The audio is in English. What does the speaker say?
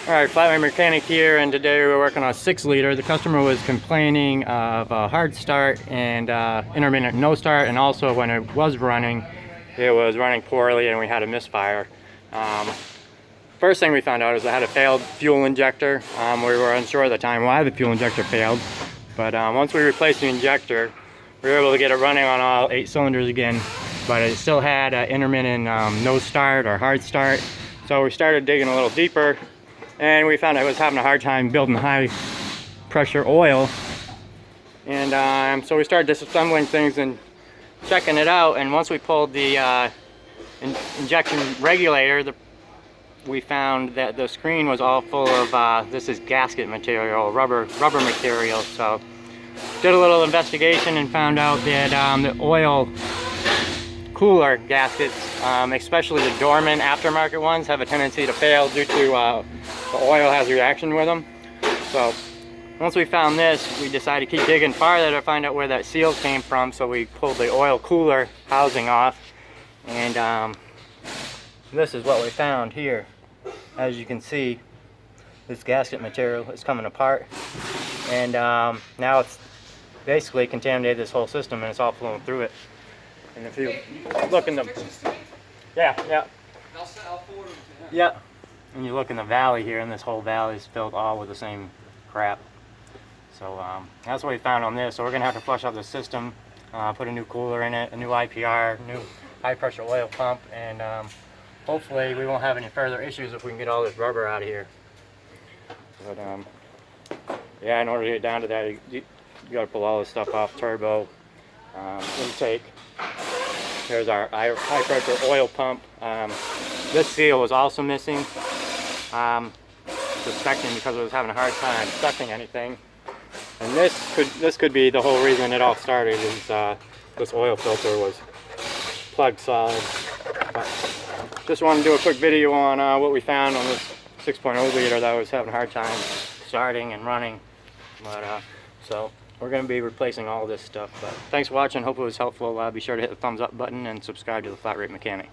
Alright, flat rate mechanic here, and today we're working on a 6-liter. The customer was complaining of a hard start and intermittent no start, and also when it was running poorly and we had a misfire. First thing we found out is it had a failed fuel injector. We were unsure at the time why the fuel injector failed, but once we replaced the injector, we were able to get it running on all 8 cylinders again, but it still had an intermittent no start or hard start. So we started digging a little deeper, and we found it was having a hard time building high pressure oil. And so we started disassembling things and checking it out, and once we pulled the injection regulator, we found that the screen was all full of this is gasket material, rubber material. So did a little investigation and found out that the oil cooler gaskets, especially the dormant aftermarket ones, have a tendency to fail due to the oil has a reaction with them. So once we found this, we decided to keep digging farther to find out where that seal came from. So we pulled the oil cooler housing off, and this is what we found here. As you can see, this gasket material is coming apart, and now it's basically contaminated this whole system, and it's all flowing through it. And if you look in the, yeah, and you look in the valley here, and this whole valley is filled all with the same crap. So that's what we found on this. So we're gonna have to flush out the system, put a new cooler in it, a new IPR, new high pressure oil pump, and hopefully we won't have any further issues if we can get all this rubber out of here. But yeah, in order to get down to that, you got to pull all this stuff off. Turbo, intake. Here's our high pressure oil pump. This seal was also missing, suspecting because it was having a hard time sucking anything. And this could be the whole reason it all started, is this oil filter was plugged solid. But just wanted to do a quick video on what we found on this 6.0 liter that was having a hard time starting and running. But so we're going to be replacing all this stuff. But thanks for watching. Hope it was helpful. Be sure to hit the thumbs up button and subscribe to the Flat Rate Mechanic.